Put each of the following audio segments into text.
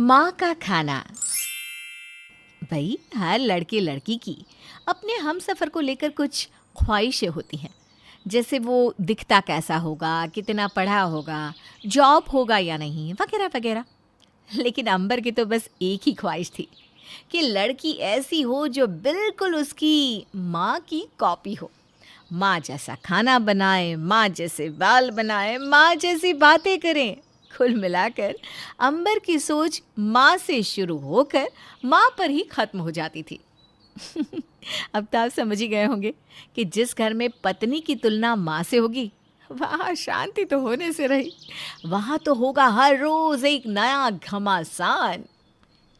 माँ का खाना। भाई हर लड़के लड़की की अपने हम सफ़र को लेकर कुछ ख्वाहिशें होती हैं, जैसे वो दिखता कैसा होगा, कितना पढ़ा होगा, जॉब होगा या नहीं, वगैरह वगैरह। लेकिन अंबर की तो बस एक ही ख्वाहिश थी कि लड़की ऐसी हो जो बिल्कुल उसकी माँ की कॉपी हो। माँ जैसा खाना बनाए, माँ जैसे बाल बनाए, माँ जैसी बातें करें। कुल मिलाकर अंबर की सोच माँ से शुरू होकर माँ पर ही खत्म हो जाती थी। अब तो आप समझ ही गए होंगे कि जिस घर में पत्नी की तुलना माँ से होगी, वहाँ शांति तो होने से रही, वहाँ तो होगा हर रोज एक नया घमासान।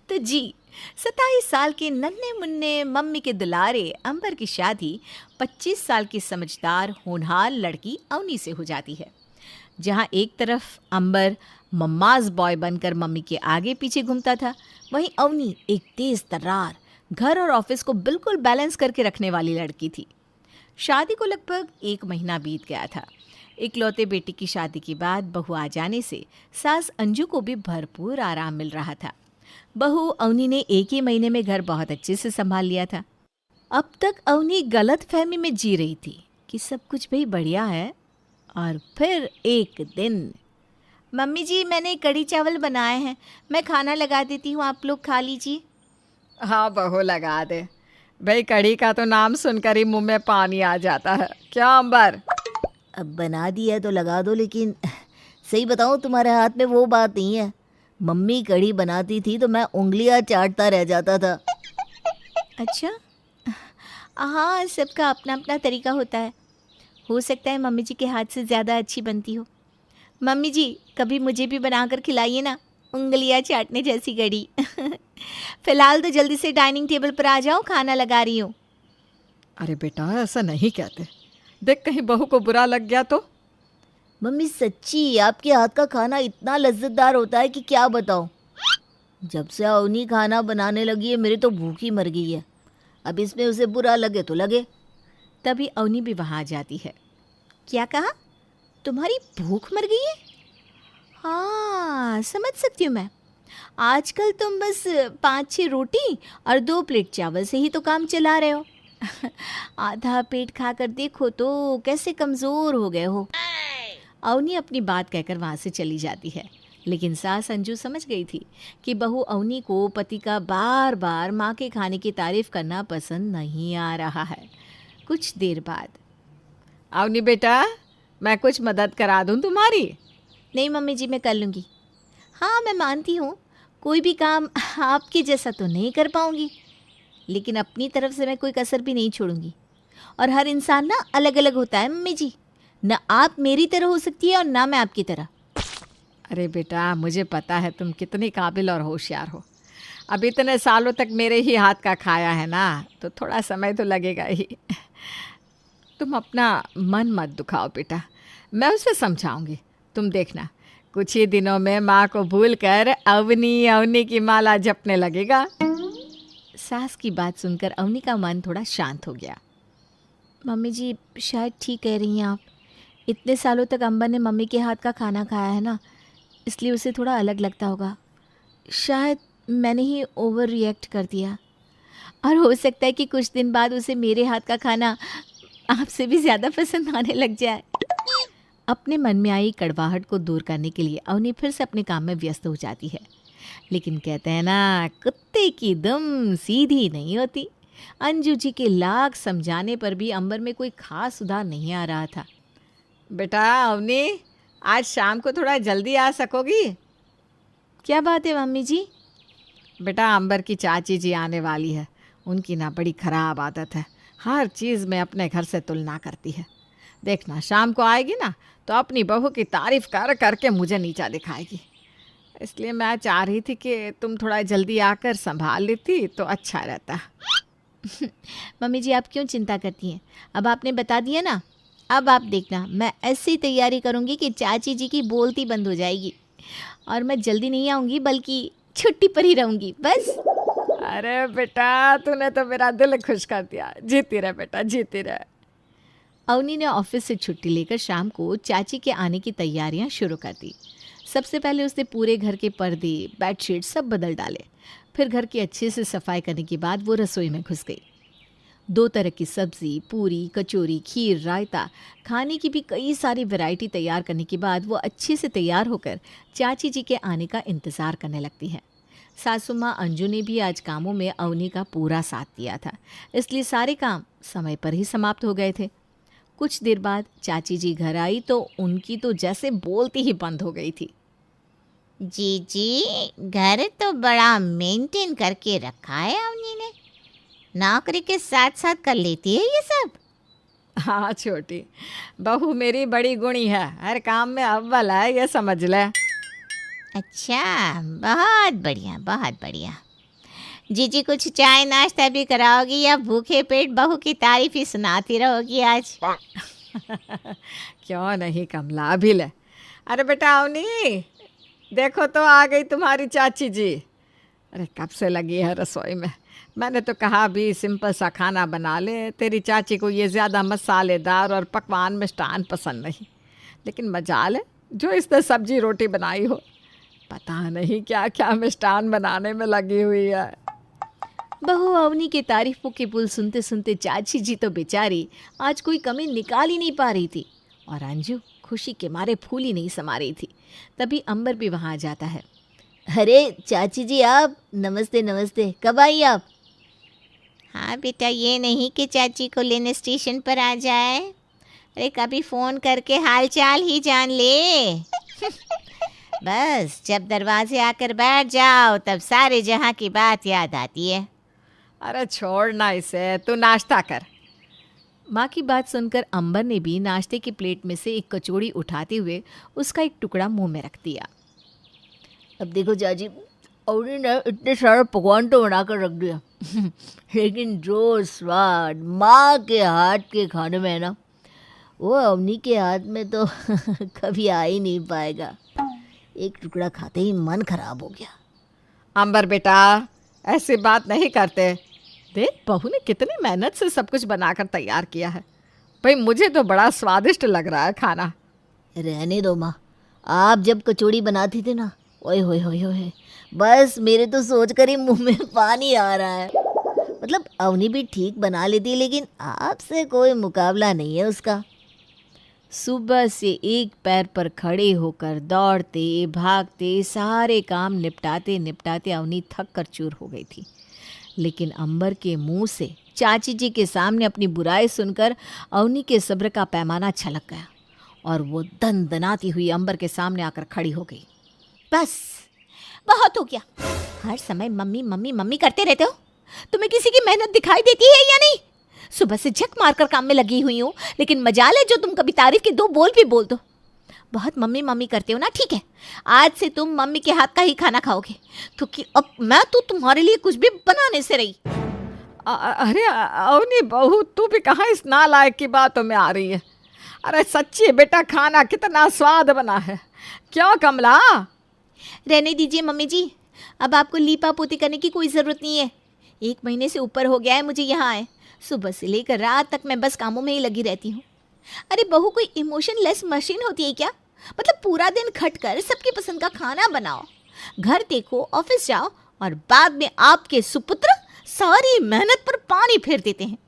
तो जी, 27 साल के नन्हे मुन्ने मम्मी के दुलारे अंबर की शादी 25 साल की समझदार होनहार लड़की अवनी से हो जाती है। जहाँ एक तरफ अंबर मम्माज बॉय बनकर मम्मी के आगे पीछे घूमता था, वहीं अवनी एक तेज तर्रार घर और ऑफिस को बिल्कुल बैलेंस करके रखने वाली लड़की थी। शादी को लगभग 1 महीना बीत गया था। इकलौते बेटी की शादी के बाद बहू आ जाने से सास अंजू को भी भरपूर आराम मिल रहा था। बहू अवनी ने 1 ही महीने में घर बहुत अच्छे से संभाल लिया था। अब तक अवनी गलत फहमी में जी रही थी कि सब कुछ भाई बढ़िया है, और फिर एक दिन, मम्मी जी मैंने कढ़ी चावल बनाए हैं, मैं खाना लगा देती हूँ, आप लोग खा लीजिए। हाँ बहू, लगा दे। भाई कढ़ी का तो नाम सुनकर ही मुंह में पानी आ जाता है। क्या अंबर? अब बना दिया तो लगा दो, लेकिन सही बताऊँ तुम्हारे हाथ में वो बात नहीं है। मम्मी कढ़ी बनाती थी तो मैं उंगलियां चाटता रह जाता था। अच्छा, हाँ, सबका अपना अपना तरीका होता है। हो सकता है मम्मी जी के हाथ से ज़्यादा अच्छी बनती हो। मम्मी जी कभी मुझे भी बनाकर खिलाइए ना, उंगलियां चाटने जैसी कढ़ी। फिलहाल तो जल्दी से डाइनिंग टेबल पर आ जाओ, खाना लगा रही हूँ। अरे बेटा, ऐसा नहीं कहते। देख, कहीं बहू को बुरा लग गया तो। मम्मी सच्ची आपके हाथ का खाना इतना लज्जतदार होता है कि क्या बताऊँ। जब से अवनी खाना बनाने लगी है मेरी तो भूख ही मर गई है। अब इसमें उसे बुरा लगे तो लगे। तभी अवनी भी वहाँ आ जाती है। क्या कहा? तुम्हारी भूख मर गई है? हाँ, समझ सकती हूँ मैं। आजकल तुम बस 5-6 रोटी और 2 प्लेट चावल से ही तो काम चला रहे हो। आधा पेट खाकर देखो तो कैसे कमज़ोर हो गए हो। अवनी अपनी बात कहकर वहाँ से चली जाती है, लेकिन सास अंजू समझ गई थी कि बहू अवनी को पति का बार बार माँ के खाने की तारीफ करना पसंद नहीं आ रहा है। कुछ देर बाद, अवनी बेटा, मैं कुछ मदद करा दूं तुम्हारी? नहीं मम्मी जी, मैं कर लूँगी। हाँ, मैं मानती हूँ कोई भी काम आपके जैसा तो नहीं कर पाऊँगी, लेकिन अपनी तरफ से मैं कोई कसर भी नहीं छोड़ूंगी। और हर इंसान ना अलग अलग होता है मम्मी जी, ना आप मेरी तरह हो सकती है और ना मैं आपकी तरह। अरे बेटा, मुझे पता है तुम कितनी काबिल और होशियार हो। अब इतने सालों तक मेरे ही हाथ का खाया है ना, तो थोड़ा समय तो लगेगा ही। तुम अपना मन मत दुखाओ बेटा, मैं उसे समझाऊंगी। तुम देखना, कुछ ही दिनों में माँ को भूल कर अवनी अवनी की माला जपने लगेगा। सास की बात सुनकर अवनी का मन थोड़ा शांत हो गया। मम्मी जी शायद ठीक कह रही हैं आप। इतने सालों तक अंबर ने मम्मी के हाथ का खाना खाया है ना, इसलिए उसे थोड़ा अलग लगता होगा। शायद मैंने ही ओवर रिएक्ट कर दिया, और हो सकता है कि कुछ दिन बाद उसे मेरे हाथ का खाना आपसे भी ज़्यादा पसंद आने लग जाए। अपने मन में आई कड़वाहट को दूर करने के लिए अवनी फिर से अपने काम में व्यस्त हो जाती है। लेकिन कहते हैं ना, कुत्ते की दुम सीधी नहीं होती। अंजू जी के लाख समझाने पर भी अंबर में कोई खास सुधार नहीं आ रहा था। बेटा अवनी, आज शाम को थोड़ा जल्दी आ सकोगी? क्या बात है मम्मी जी? बेटा, अंबर की चाची जी आने वाली है। उनकी ना बड़ी ख़राब आदत है, हर चीज़ में अपने घर से तुलना करती है। देखना, शाम को आएगी ना तो अपनी बहू की तारीफ़ कर करके मुझे नीचा दिखाएगी। इसलिए मैं चाह रही थी कि तुम थोड़ा जल्दी आकर संभाल लेती तो अच्छा रहता। मम्मी जी आप क्यों चिंता करती हैं? अब आपने बता दिया ना, अब आप देखना मैं ऐसी तैयारी करूँगी कि चाची जी की बोलती बंद हो जाएगी, और मैं जल्दी नहीं आऊँगी बल्कि छुट्टी पर ही रहूँगी बस। अरे बेटा, तूने तो मेरा दिल खुश कर दिया। जीती रहे बेटा, जीती रहे। अवनी ने ऑफिस से छुट्टी लेकर शाम को चाची के आने की तैयारियां शुरू कर दी। सबसे पहले उसने पूरे घर के पर्दे, बेडशीट सब बदल डाले। फिर घर की अच्छे से सफाई करने के बाद वो रसोई में घुस गई। 2 तरह की सब्जी, पूरी, कचौरी, खीर, रायता, खाने की भी कई सारी वैरायटी तैयार करने के बाद वो अच्छे से तैयार होकर चाची जी के आने का इंतज़ार करने लगती है। सासू माँ अंजू ने भी आज कामों में अवनी का पूरा साथ दिया था, इसलिए सारे काम समय पर ही समाप्त हो गए थे। कुछ देर बाद चाची जी घर आई तो उनकी तो जैसे बोलती ही बंद हो गई थी। जी, घर तो बड़ा मेंटेन करके रखा है अवनी ने। नौकरी के साथ साथ कर लेती है ये सब। हाँ छोटी, बहू मेरी बड़ी गुणी है, हर काम में अव्वल है, ये समझ ले। अच्छा, बहुत बढ़िया, बहुत बढ़िया। जीजी कुछ चाय नाश्ता भी कराओगी या भूखे पेट बहू की तारीफ ही सुनाती रहोगी आज? क्यों नहीं कमला, अभी ले। अरे बेटा अवनी, देखो तो आ गई तुम्हारी चाची जी। अरे कब से लगी है रसोई में। मैंने तो कहा भी सिंपल सा खाना बना ले, तेरी चाची को ये ज़्यादा मसालेदार और पकवान मिष्टान पसंद नहीं, लेकिन मजाल है जो इसने सब्जी रोटी बनाई हो। पता नहीं क्या क्या मिष्टान बनाने में लगी हुई है। बहू अवनी के तारीफों के पुल सुनते सुनते चाची जी तो बेचारी आज कोई कमी निकाल ही नहीं पा रही थी, और अंजू खुशी के मारे फूल ही नहीं समा रही थी। तभी अंबर भी वहाँ आ जाता है। अरे चाची जी, आप नमस्ते नमस्ते, कब आई आप? हाँ बेटा, ये नहीं कि चाची को लेने स्टेशन पर आ जाए। अरे कभी फ़ोन करके हाल चाल ही जान ले। बस जब दरवाजे आकर बैठ जाओ तब सारे जहाँ की बात याद आती है। अरे छोड़ना इसे, तू नाश्ता कर। माँ की बात सुनकर अंबर ने भी नाश्ते की प्लेट में से एक कचौड़ी उठाते हुए उसका एक टुकड़ा मुंह में रख दिया। अब देखो चाची, अवनी ने इतने सारे पकवान तो बना कर रख दिया लेकिन जो स्वाद माँ के हाथ के खाने में है ना, वो अवनी के हाथ में तो कभी आ ही नहीं पाएगा। एक टुकड़ा खाते ही मन खराब हो गया। अंबर बेटा, ऐसी बात नहीं करते। देख बहू ने कितनी मेहनत से सब कुछ बनाकर तैयार किया है। भाई मुझे तो बड़ा स्वादिष्ट लग रहा है खाना। रहने दो माँ, आप जब कचौड़ी बनाती थी ना, ओए होए होए होए, बस मेरे तो सोच कर ही मुंह में पानी आ रहा है। मतलब अवनी भी ठीक बना लेती, लेकिन आपसे कोई मुकाबला नहीं है उसका। सुबह से एक पैर पर खड़े होकर दौड़ते भागते सारे काम निपटाते निपटाते अवनी थक कर चूर हो गई थी, लेकिन अंबर के मुंह से चाची जी के सामने अपनी बुराई सुनकर अवनी के सब्र का पैमाना छलक गया और वो दनदनाती हुई अंबर के सामने आकर खड़ी हो गई। बस बहुत हो गया, हर समय मम्मी मम्मी मम्मी करते रहते हो। तुम्हें किसी की मेहनत दिखाई देती है या नहीं? सुबह से झक मारकर काम में लगी हुई हूँ, लेकिन मजाल है जो तुम कभी तारीफ के 2 बोल भी बोल दो। बहुत मम्मी मम्मी करते हो ना, ठीक है, आज से तुम मम्मी के हाथ का ही खाना खाओगे, क्योंकि अब मैं तो तुम्हारे लिए कुछ भी बनाने से रही। अरे अवनी बहू, तू भी कहाँ इस नालायक की बातों में आ रही है। अरे सच्ची बेटा, खाना कितना स्वाद बना है। क्यों कमला? रहने दीजिए मम्मी जी, अब आपको लीपा पोती करने की कोई ज़रूरत नहीं है। 1 महीने से ऊपर हो गया है मुझे यहाँ आए। सुबह से लेकर रात तक मैं बस कामों में ही लगी रहती हूँ। अरे बहू कोई इमोशनलेस मशीन होती है क्या? मतलब पूरा दिन खटकर सबकी पसंद का खाना बनाओ, घर देखो, ऑफिस जाओ, और बाद में आपके सुपुत्र सारी मेहनत पर पानी फेर देते हैं।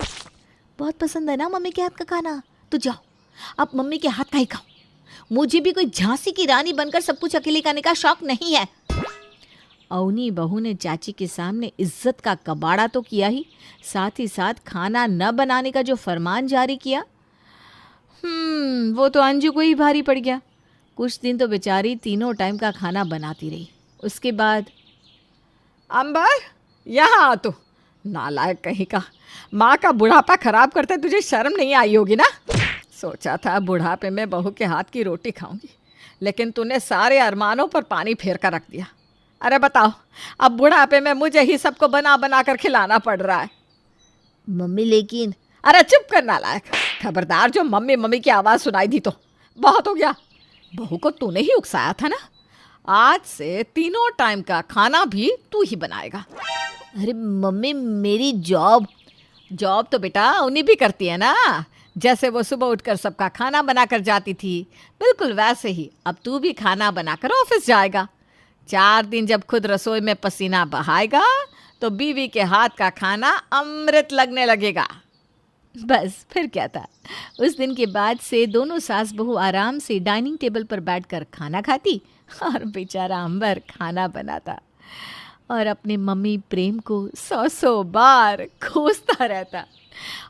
बहुत पसंद है ना मम्मी के हाथ का खाना, तो जाओ अब मम्मी के हाथ का ही खाओ। मुझे भी कोई झांसी की रानी बनकर सब कुछ अकेले करने का शौक नहीं है। अवनी बहू ने चाची के सामने इज्जत का कबाड़ा तो किया ही, साथ ही साथ खाना न बनाने का जो फरमान जारी किया, वो तो अंजू को ही भारी पड़ गया। कुछ दिन तो बेचारी तीनों टाइम का खाना बनाती रही। उसके बाद अंबर, यहाँ आ तू। नालायक कहीं का, माँ का बुढ़ापा खराब करते तुझे शर्म नहीं आई होगी ना। सोचा था बुढ़ापे में बहू के हाथ की रोटी खाऊंगी, लेकिन तूने सारे अरमानों पर पानी फेर कर रख दिया। अरे बताओ, अब बुढ़ापे में मुझे ही सबको बना बना कर खिलाना पड़ रहा है। मम्मी लेकिन अरे चुप कर नालायक, खबरदार जो मम्मी मम्मी की आवाज़ सुनाई दी तो बहुत हो गया। बहू को तूने ही उकसाया था ना, आज से तीनों टाइम का खाना भी तू ही बनाएगा। अरे मम्मी, मेरी जॉब तो बेटा उन्हीं भी करती है ना, जैसे वो सुबह उठकर सबका खाना बनाकर जाती थी, बिल्कुल वैसे ही अब तू भी खाना बनाकर ऑफिस जाएगा। 4 दिन जब खुद रसोई में पसीना बहाएगा तो बीवी के हाथ का खाना अमृत लगने लगेगा। बस फिर क्या था, उस दिन के बाद से दोनों सास बहू आराम से डाइनिंग टेबल पर बैठकर खाना खाती और बेचारा अंबर खाना बनाता और अपने मम्मी प्रेम को 100 बार कोसता रहता।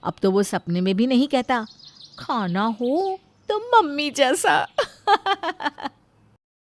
अब तो वो सपने में भी नहीं कहता खाना हो तो मम्मी जैसा।